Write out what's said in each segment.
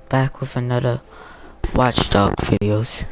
Back with another Watchdog videos.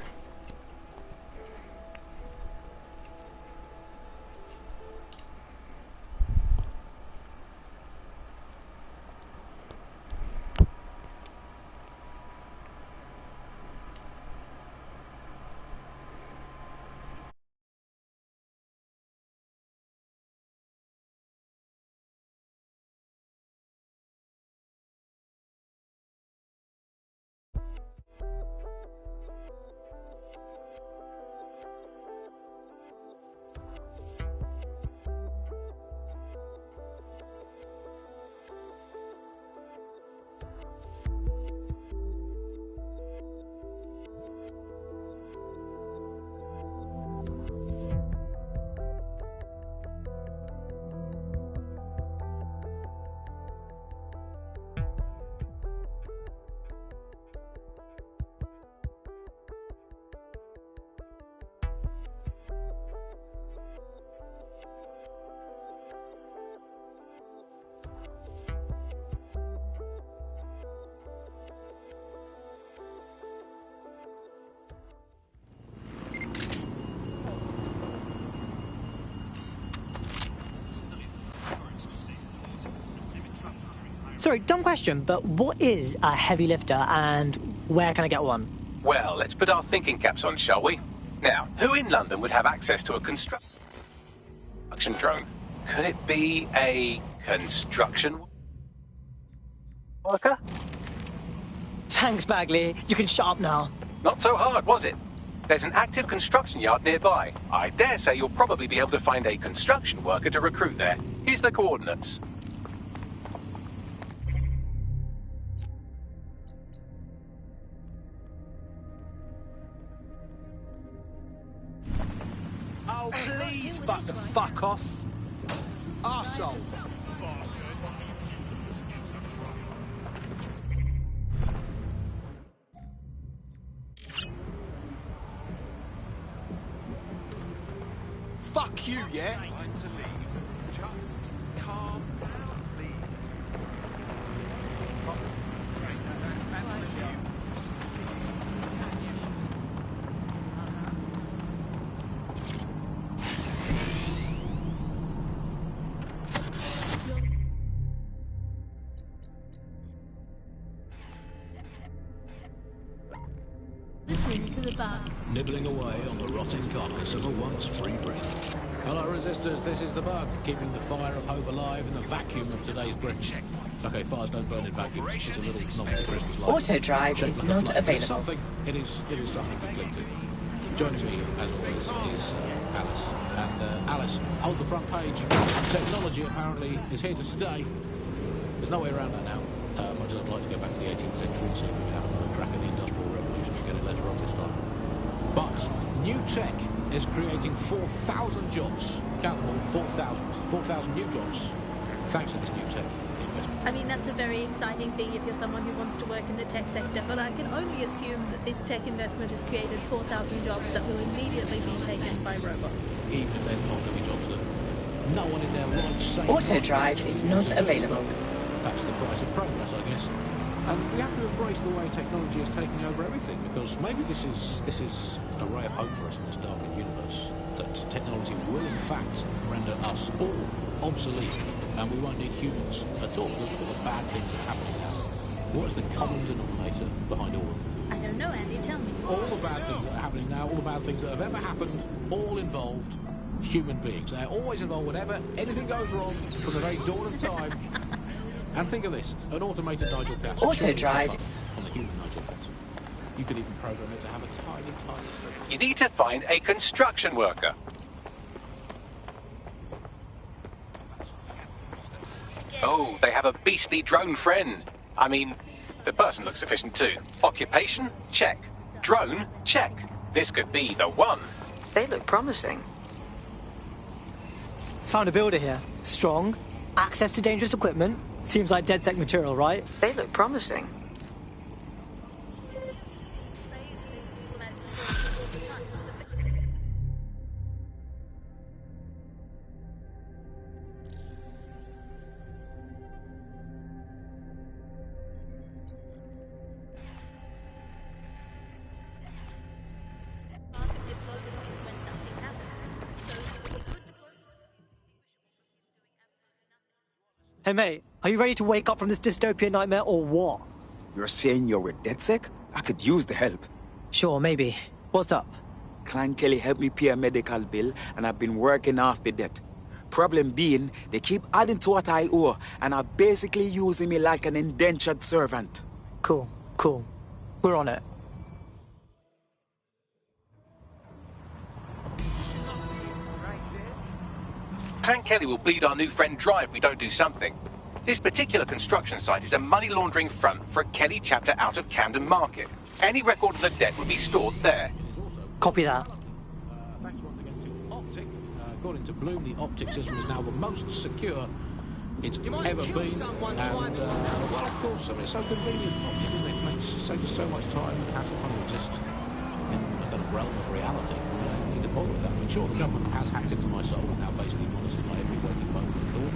Sorry, dumb question, but what is a heavy lifter and where can I get one? Well, let's put our thinking caps on, shall we? Now, who in London would have access to a construction drone? Could it be a construction worker? Thanks, Bagley. You can shut up now. Not so hard, was it? There's an active construction yard nearby. I dare say you'll probably be able to find a construction worker to recruit there. Here's the coordinates. Oh, please fuck off. Arsehole. Fuck you, yeah? Time to leave. Just calm down, please. Listening to the bug. Nibbling away on the rotting carcass of a once free Britain. Hello, resistors. This is the bug, keeping the fire of hope alive in the vacuum of today's Britain. Okay, fires don't burn in vacuums. It's a little nod to Christmas light. Auto drive is not available. It is something to cling to. Joining me, as always, is Alice. And Alice, hold the front page. Technology apparently is here to stay. There's no way around that now. Much as I'd like to go back to the 18th century, so if we have a crack at the Industrial Revolution and get it later on this time. But new tech is creating 4,000 jobs. Count them all, 4,000 new jobs, thanks to this new tech investment. I mean, that's a very exciting thing if you're someone who wants to work in the tech sector, but I can only assume that this tech investment has created 4,000 jobs that will immediately be taken by robots. Even if they're not going to be jobs that no one in their right saying. Auto drive is not available. That's the price of progress, I guess. And we have to embrace the way technology is taking over everything, because maybe this is a ray of hope for us in this darkened universe, that technology will in fact render us all obsolete, and we won't need humans at all, because look at the bad things that happen now. What is the common denominator behind all of them? I don't know, Andy, tell me. All the bad things that are happening now, all the bad things that have ever happened, all involved human beings. They're always involved whenever anything goes wrong from the very dawn of time. And think of this, an automated Nigel Cass. Auto drive. On the human Nigel Cass. You could even program it to have a tiny thing. You need to find a construction worker. Oh, they have a beastly drone friend. I mean, the person looks sufficient too. Occupation? Check. Drone? Check. This could be the one. They look promising. Found a builder here. Strong. Access to dangerous equipment. Seems like DedSec material, right? They look promising. Hey mate, are you ready to wake up from this dystopian nightmare or what? You're saying you're with DedSec? I could use the help. Sure, maybe. What's up? Client Kelly helped me pay a medical bill, and I've been working off the debt. Problem being, they keep adding to what I owe, and are basically using me like an indentured servant. Cool. We're on it. Clan Kelly will bleed our new friend dry if we don't do something. This particular construction site is a money laundering front for a Kelly chapter out of Camden Market. Any record of the debt would be stored there. Copy that. Thanks once again to Optic. According to Bloom, the Optic system is now the most secure it's ever been. And, well, of course, I mean, it's so convenient, Optic, isn't it? It makes saves us so much time and hassle trying to exist in the realm of reality. You don't need to bother with that. I mean, sure, the government has hacked into my soul and now basically monitors my every waking moment and thought.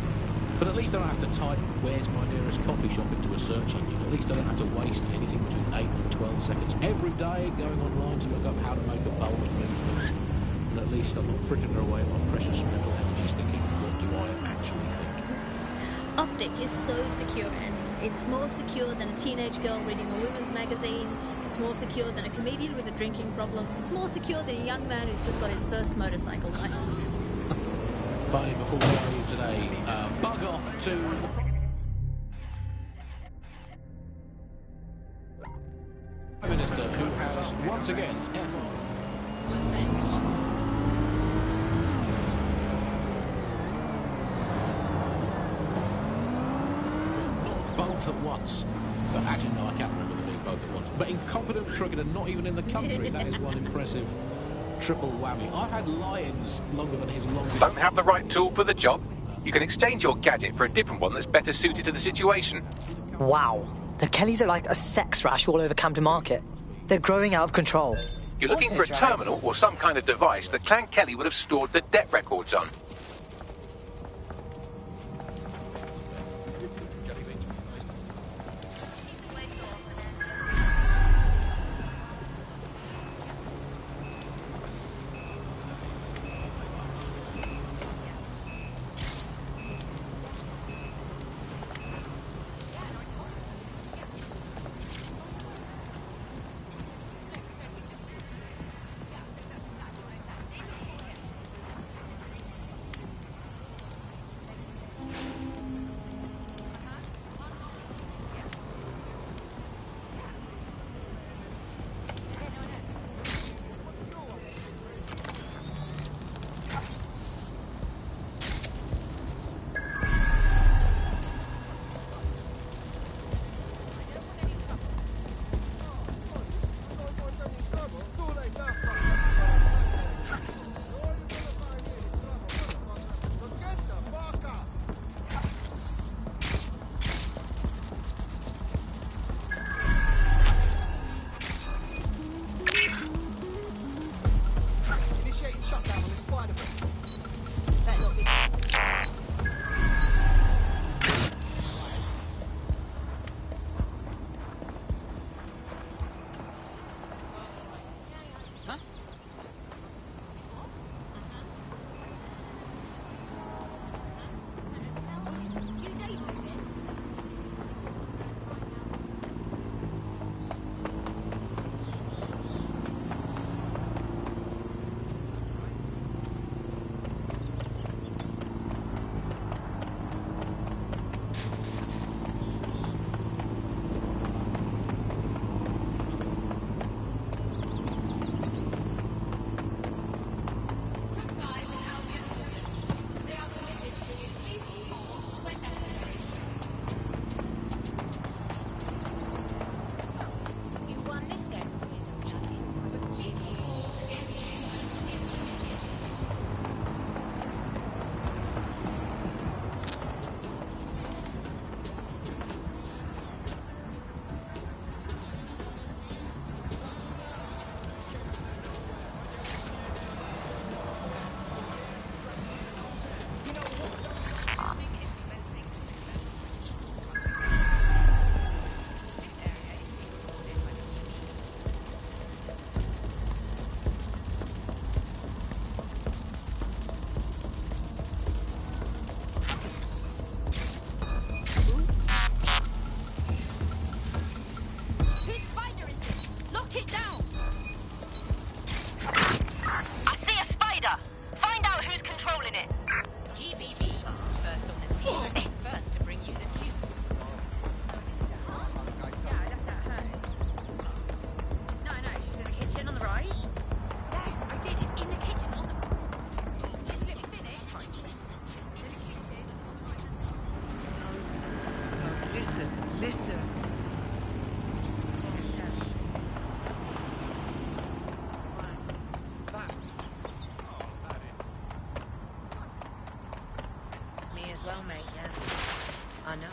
But at least I don't have to type, where's my nearest coffee shop into a search engine. At least I don't have to waste anything between 8 and 12 seconds every day going online to look up how to make a bowl of muesli. And at least I'm not frittering away my precious mental energies thinking, what do I actually think? Optic is so secure, and it's more secure than a teenage girl reading a women's magazine. It's more secure than a comedian with a drinking problem. It's more secure than a young man who's just got his first motorcycle license. Finally, before we leave today, bug off to the Prime Minister, who has once again not both at once. But actually, no, I can't remember them being both at once. But incompetent cricketer, not even in the country. That is one impressive triple whammy. I've had lions longer than his longest. Don't have the right tool for the job? You can exchange your gadget for a different one that's better suited to the situation. Wow. The Kellys are like a sex rash all over Camden Market. They're growing out of control. You're looking for a terminal or some kind of device that Clan Kelly would have stored the debt records on. as well, mate, yeah. I know.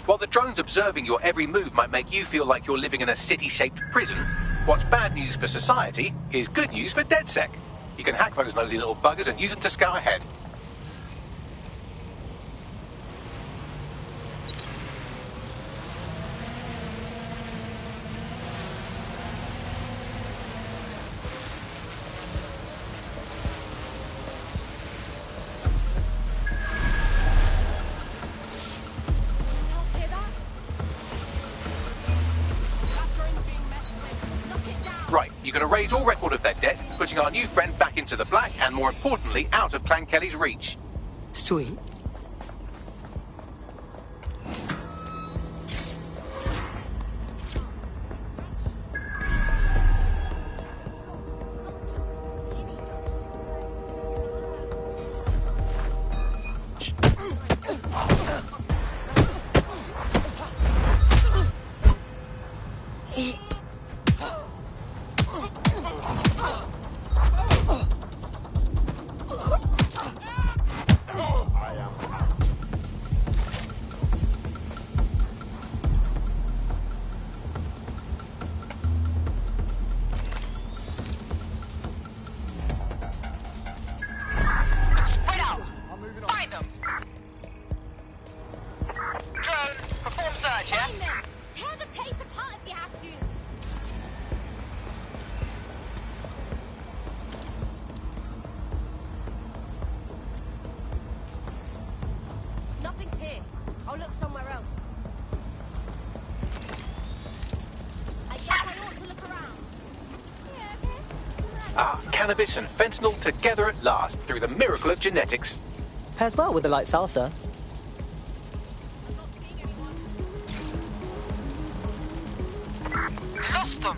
While the drones observing your every move might make you feel like you're living in a city-shaped prison, what's bad news for society is good news for DedSec. You can hack those nosy little buggers and use them to scout ahead. Right, you can erase all record of their debt, putting our new friend back into the black and, more importantly, out of Clan Kelly's reach. Sweet. Cannabis and fentanyl together at last through the miracle of genetics. Pairs well with the light salsa. Lost them.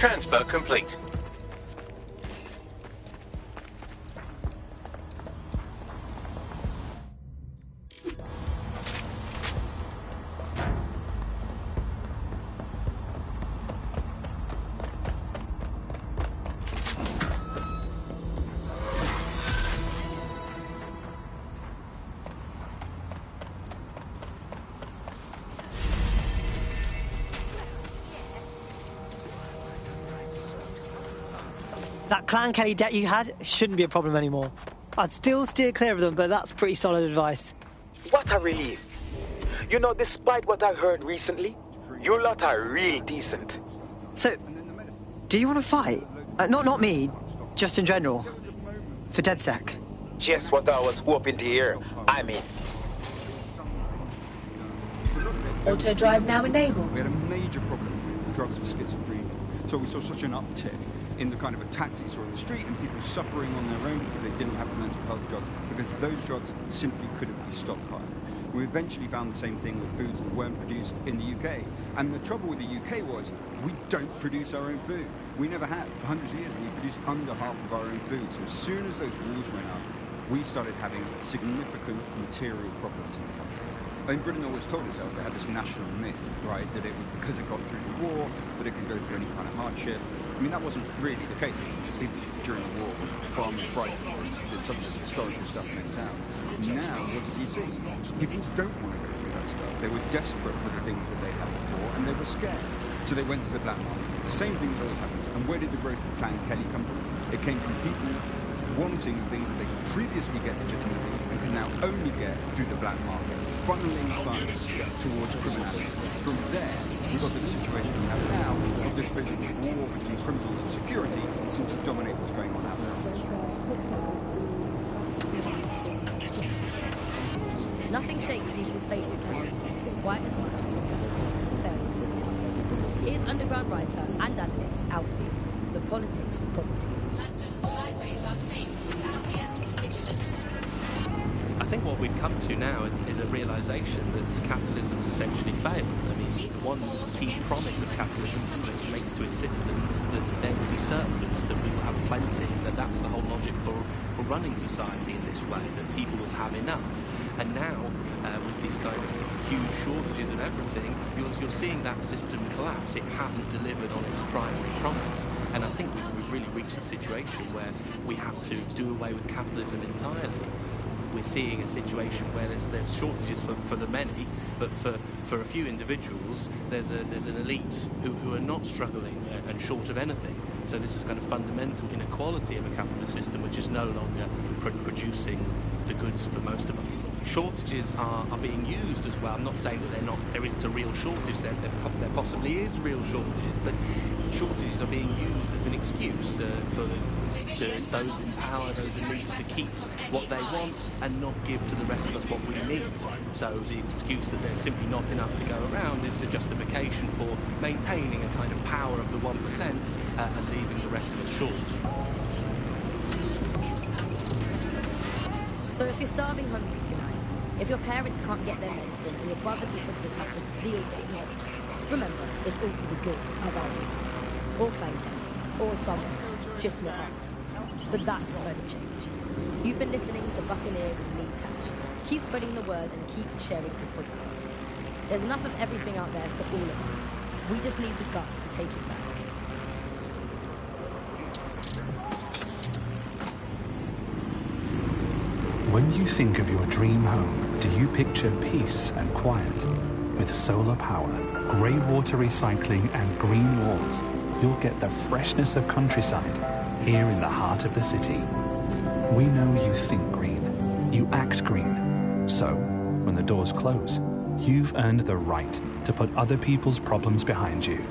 Transfer complete. That Clan Kelly debt you had shouldn't be a problem anymore. I'd still steer clear of them, but that's pretty solid advice. What a relief. You know, despite what I heard recently, you lot are real decent. So, do you want to fight? Not me, just in general. For DedSec. Just what I was hoping to hear. I mean, Auto drive now enabled. We had a major problem with drugs for schizophrenia. So we saw such an uptick in the kind of attacks that you saw in the street and people suffering on their own because they didn't have the mental health drugs, because those drugs simply couldn't be stockpiled. We eventually found the same thing with foods that weren't produced in the UK. And the trouble with the UK was we don't produce our own food. We never have. For hundreds of years, we produced under half of our own food. So as soon as those wars went up, we started having significant material problems in the country. I mean, Britain always told itself they had this national myth, right, that it would, because it got through the war, that it could go through any kind of hardship. I mean, that wasn't really the case. People during the war were far more frightened than some of the historical stuff makes out. Now, what do you see? People don't want to go through that stuff. They were desperate for the things that they had before, and they were scared. So they went to the black market. The same thing that always happens. And where did the growth of Clan Kelly come from? It came from people wanting things that they could previously get legitimately and can now only get through the black market, funneling funds towards criminality. From there, we got to the situation we have now of this basically war between criminals and security that seems to dominate what's going on out there on the streets. Nothing shakes people's faith in capitalism quite as much as when capitalism fails to live. Here's underground writer and analyst Alfie, The Politics of Poverty. London's highways are safe with ambient vigilance. I think what we've come to now is a realisation that capitalism's essentially failed. I mean, the one key promise of capitalism that it makes to its citizens is that there will be surplus, that we will have plenty, that that's the whole logic for running society in this way, that people will have enough. And now, with these kind of huge shortages of everything, you're seeing that system collapse. It hasn't delivered on its primary promise. And I think we've really reached a situation where we have to do away with capitalism entirely. We're seeing a situation where there's shortages for the many, but for a few individuals, there's an elite who are not struggling and short of anything. So this is kind of fundamental inequality of a capitalist system, which is no longer producing the goods for most of us. Shortages are being used as well. I'm not saying that there isn't a real shortage. There possibly is real shortages, but shortages are being used as an excuse for those in power, those elites, to keep what they want and not give to the rest of us what we need. So the excuse that there's simply not enough to go around is the justification for maintaining a kind of power of the 1% and leaving the rest of us short. So if you're starving hungry tonight, if your parents can't get their medicine and your brothers and sisters have to steal to eat, remember, it's all for the good of our people. Or Clan Kelly, or someone, just not us. But that's going to change. You've been listening to Buccaneer with me, Tash. Keep spreading the word and keep sharing the podcast. There's enough of everything out there for all of us. We just need the guts to take it back. When you think of your dream home, do you picture peace and quiet? With solar power, grey water recycling and green walls, you'll get the freshness of countryside here in the heart of the city. We know you think green, you act green. So, when the doors close, you've earned the right to put other people's problems behind you.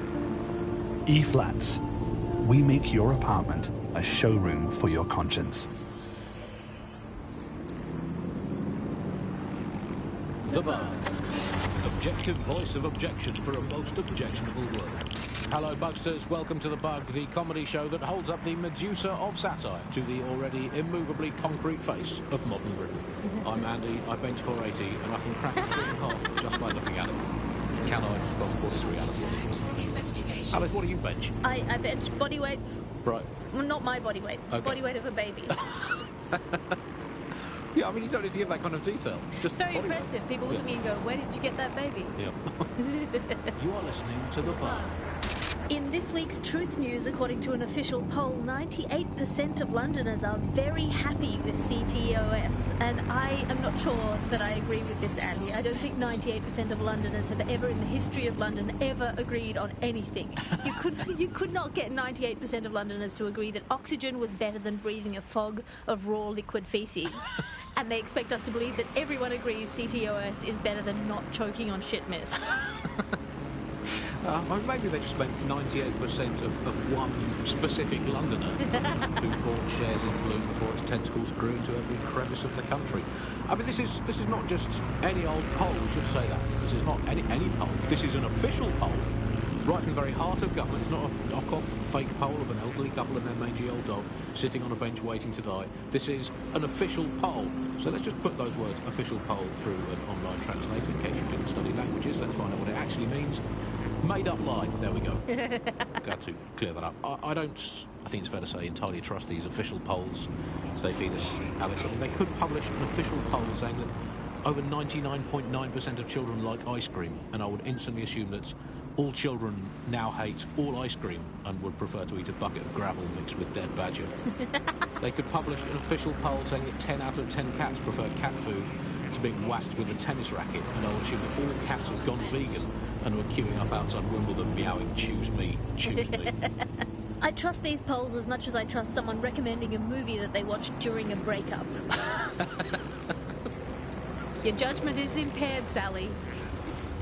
E-Flats. We make your apartment a showroom for your conscience. The Bug. Objective voice of objection for a most objectionable world. Hello, Bugsters. Welcome to The Bug, the comedy show that holds up the Medusa of satire to the already immovably concrete face of modern Britain. I'm Andy, I bench 480, and I can crack a tree in half just by looking at it. can I, from what is reality anymore? Alice, what do you bench? I bench body weights. Right. Well, not my body weight. Okay. Body weight of a baby. Yeah, I mean, you don't need to give that kind of detail. Just It's very body weight. impressive. People look at me and go, where did you get that baby? Yeah. You are listening to The Bar. In this week's Truth News, according to an official poll, 98% of Londoners are very happy with CTOS, and I am not sure that I agree with this, Andy. I don't think 98% of Londoners have ever, in the history of London, ever agreed on anything. You could not get 98% of Londoners to agree that oxygen was better than breathing a fog of raw liquid feces. And they expect us to believe that everyone agrees CTOS is better than not choking on shit mist. Maybe they just meant 98% of one specific Londoner who bought shares in Bloom before its tentacles grew into every crevice of the country. I mean, this is not just any old poll, we should say that. This is not any poll. This is an official poll, right from the very heart of government. It's not a knock-off fake poll of an elderly couple and their mangy old dog sitting on a bench waiting to die. This is an official poll. So let's just put those words, official poll, through an online translator in case you didn't study languages. Let's find out what it actually means. Made up lie. There we go. Got to clear that up. I don't, I think it's fair to say, entirely trust these official polls. They feed us, Alice. I mean, they could publish an official poll saying that over 99.9% of children like ice cream, and I would instantly assume that all children now hate all ice cream and would prefer to eat a bucket of gravel mixed with dead badger. They could publish an official poll saying that 10 out of 10 cats prefer cat food to being whacked with a tennis racket, and I would assume that all cats have gone vegan and were queuing up outside Wimbledon meowing, choose me, choose me. I trust these polls as much as I trust someone recommending a movie that they watched during a breakup. Your judgment is impaired, Sally.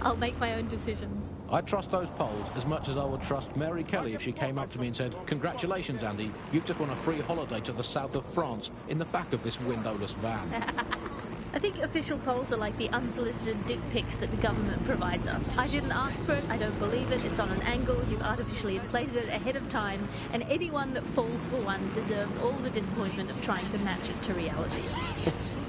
I'll make my own decisions. I trust those polls as much as I would trust Mary Kelly if she came up to me and said, "Congratulations, Andy, you've just won a free holiday to the south of France in the back of this windowless van." I think official polls are like the unsolicited dick pics that the government provides us. I didn't ask for it, I don't believe it, it's on an angle, you've artificially inflated it ahead of time, and anyone that falls for one deserves all the disappointment of trying to match it to reality.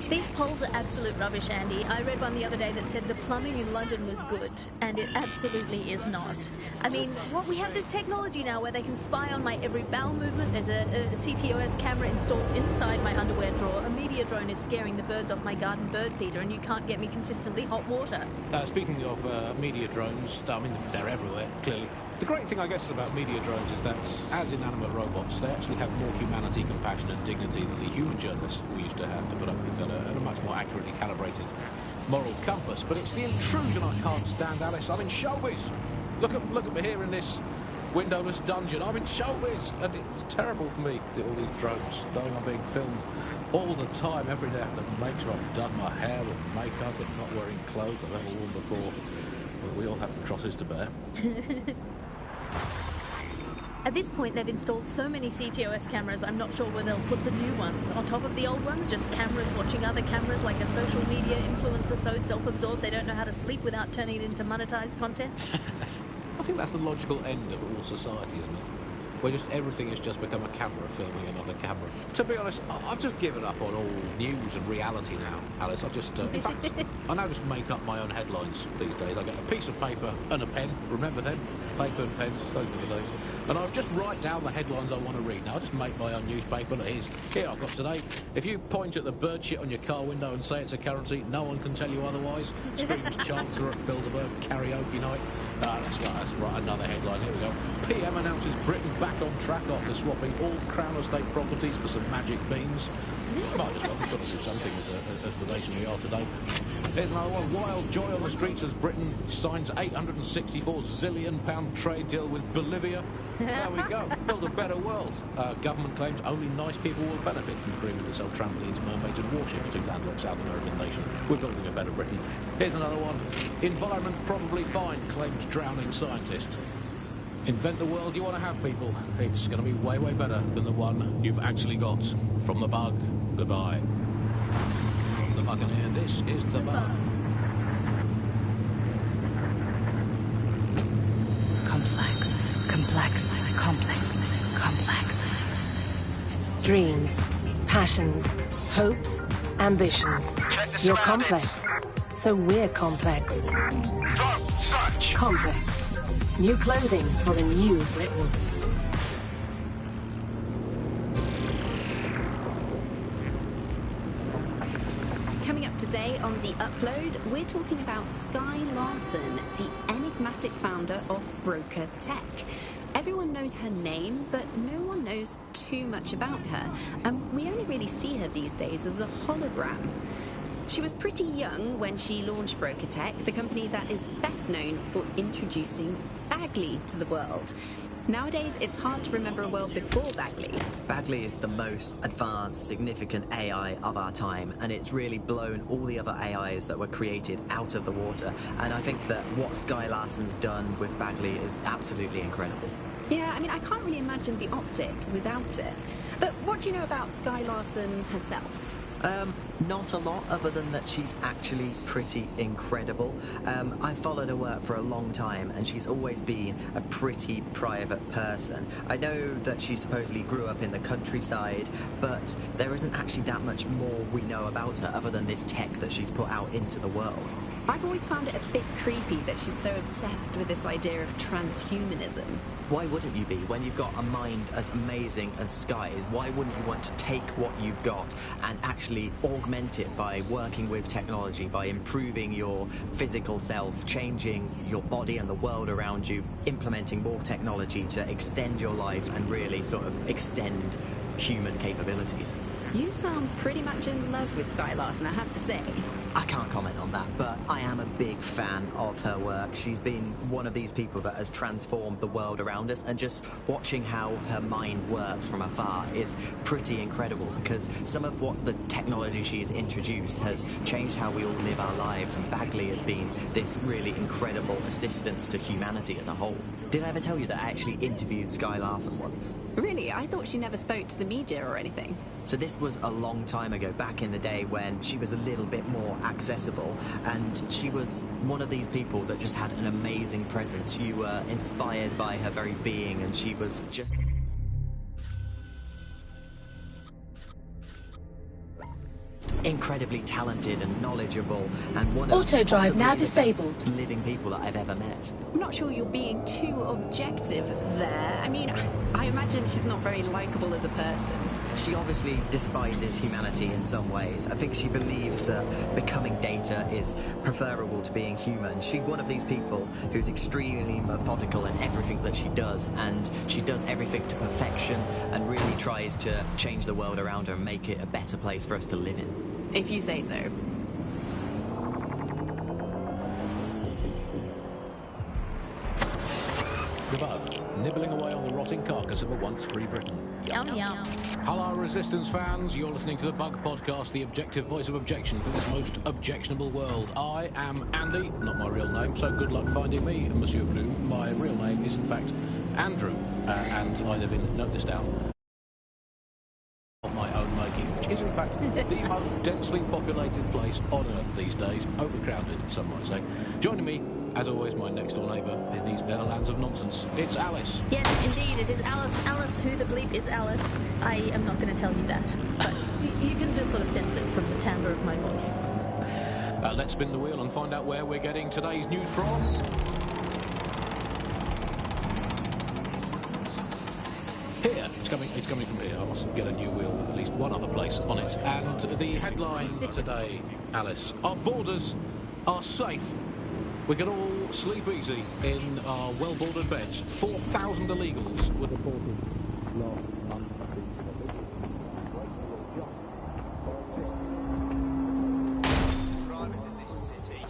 These polls are absolute rubbish, Andy. I read one the other day that said the plumbing in London was good, and it absolutely is not. I mean, we have this technology now where they can spy on my every bowel movement. There's a CTOS camera installed inside my underwear drawer. A media drone is scaring the birds off my garden bird feeder, and you can't get me consistently hot water. Speaking of media drones, I mean, they're everywhere, clearly. The great thing, I guess, about media drones is that, as inanimate robots, they actually have more humanity, compassion and dignity than the human journalists we used to have to put up with at a much more accurately calibrated moral compass. But it's the intrusion I can't stand, Alice. I'm in showbiz. Look at me here in this windowless dungeon. I'm in showbiz, and it's terrible for me that all these drones knowing I'm being filmed all the time, every day. I have to make sure I've done my hair with makeup and not wearing clothes I've ever worn before. Well, we all have crosses to bear. At this point, they've installed so many CTOS cameras, I'm not sure where they'll put the new ones. On top of the old ones, just cameras watching other cameras, like a social media influencer so self-absorbed they don't know how to sleep without turning it into monetized content. I think that's the logical end of all society, isn't it? Where just everything has just become a camera filming another camera. To be honest, I've just given up on all news and reality now, Alice. I just, in fact, I now just make up my own headlines these days. I get a piece of paper and a pen. Remember them? Paper and pens, those are the days. And I'll just write down the headlines I want to read. Now, I'll just make my own newspaper. Look, here I've got today. If you point at the bird shit on your car window and say it's a currency, no one can tell you otherwise. Screams Chancellor at Bilderberg karaoke night. That's right, another headline. Here we go. PM announces Britain back on track after swapping all Crown Estate properties for some magic beans. Might as well, we've got to do something as the nation we are today. Here's another one. Wild joy on the streets as Britain signs £864 zillion trade deal with Bolivia. There we go. Build a better world. Government claims only nice people will benefit from agreement to sell trampolines, mermaids and warships to landlocked South American nation. We're building a better Britain. Here's another one. Environment probably fine, claims drowning scientist. Invent the world you want to have, people. It's going to be way, way better than the one you've actually got. From the bug, goodbye. From the Buccaneer, this is the bug. Complex. Dreams, passions, hopes, ambitions. You're complex, so we're complex. Search! Complex. New clothing for the new Britain. Coming up today on The Upload, we're talking about Skye Larson, the enigmatic founder of Broker Tech. Everyone knows her name, but no one knows too much about her, and we only really see her these days as a hologram. She was pretty young when she launched Broker Tech, the company that is best known for introducing Bagley to the world. Nowadays, it's hard to remember a world before Bagley. Bagley is the most advanced, significant AI of our time, and it's really blown all the other AIs that were created out of the water. And I think that what Skye Larson's done with Bagley is absolutely incredible. Yeah, I mean, I can't really imagine the optic without it. But what do you know about Skye Larson herself? Not a lot, other than that she's actually pretty incredible. I've followed her work for a long time, and she's always been a pretty private person. I know that she supposedly grew up in the countryside, but there isn't actually that much more we know about her other than this tech that she's put out into the world. I've always found it a bit creepy that she's so obsessed with this idea of transhumanism. Why wouldn't you be? When you've got a mind as amazing as Skye's, why wouldn't you want to take what you've got and actually augment it by working with technology, by improving your physical self, changing your body and the world around you, implementing more technology to extend your life and really sort of extend human capabilities? You sound pretty much in love with Skye Larson, I have to say. I can't comment on that, but I am a big fan of her work. She's been one of these people that has transformed the world around us, and just watching how her mind works from afar is pretty incredible, because some of what the technology she has introduced has changed how we all live our lives, and Bagley has been this really incredible assistance to humanity as a whole. Did I ever tell you that I actually interviewed Skye Larson once? Really? I thought she never spoke to the media or anything. So this was a long time ago, back in the day when she was a little bit more accessible, and she was one of these people that just had an amazing presence. You were inspired by her very being, and she was just incredibly talented and knowledgeable, and one of Auto drive now possibly the best disabled. living people that I've ever met. I'm not sure you're being too objective there. I mean, I imagine she's not very likable as a person. She obviously despises humanity in some ways. I think she believes that becoming data is preferable to being human. She's one of these people who's extremely methodical in everything that she does, and she does everything to perfection and really tries to change the world around her and make it a better place for us to live in. If you say so. The Bug, nibbling away on the rotting carcass of a once free Britain. Yum, yum. Hello, Resistance fans. You're listening to the Bug Podcast, the objective voice of objection for this most objectionable world. I am Andy, not my real name, so good luck finding me, Monsieur Bloom. My real name is, in fact, Andrew, and I live in, note this down, of my own making, which is, in fact, the most densely populated place on Earth these days. Overcrowded, some might say. Joining me, as always, my next-door neighbour in these Netherlands of nonsense. It's Alice. Yes, indeed, it is Alice. Alice, who the bleep is Alice? I am not going to tell you that, but you can just sort of sense it from the timbre of my voice. Let's spin the wheel and find out where we're getting today's news from. Here, it's coming from here. I must get a new wheel with at least one other place on it. And the headline today, Alice, our borders are safe. We can all sleep easy in our well-bordered beds. 4,000 illegals were reported last month. Drivers in this city.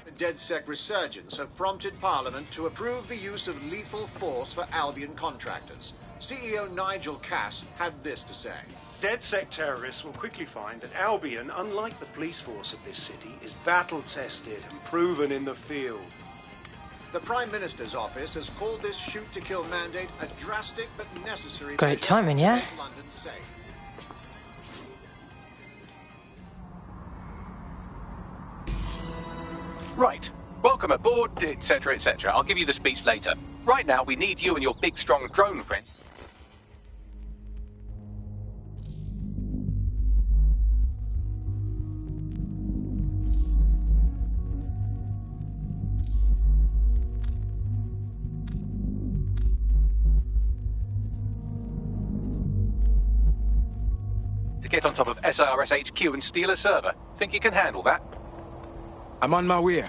The DedSec resurgence have prompted Parliament to approve the use of lethal force for Albion contractors. CEO Nigel Cass had this to say. DedSec terrorists will quickly find that Albion, unlike the police force of this city, is battle-tested and proven in the field. The Prime Minister's office has called this shoot-to-kill mandate a drastic but necessary Great measure timing, yeah? to keep London safe. Right. welcome aboard, etc., etc. I'll give you the speech later. Right now, we need you and your big, strong drone friend. To get on top of SIRS HQ and steal a server. Think you can handle that? I'm on my way.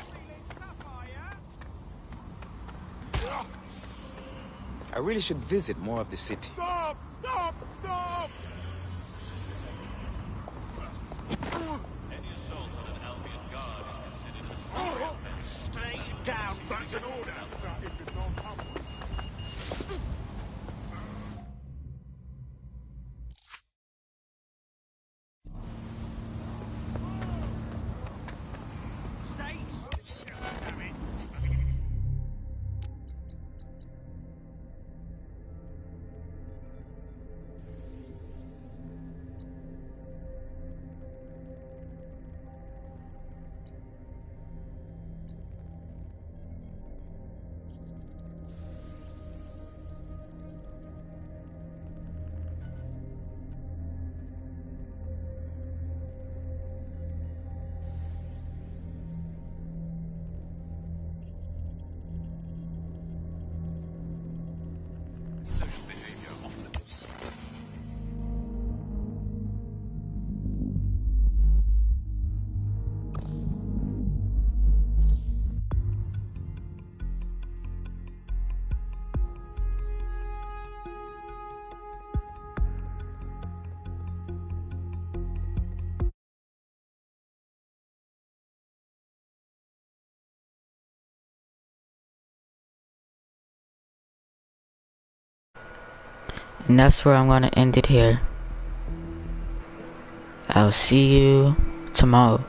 I really should visit more of the city. Stop! Stop! Stop! Any assault on an Albion guard is considered a serious offense. Stay down! That's an order! Social behavior often. And that's where I'm gonna end it here. I'll see you tomorrow.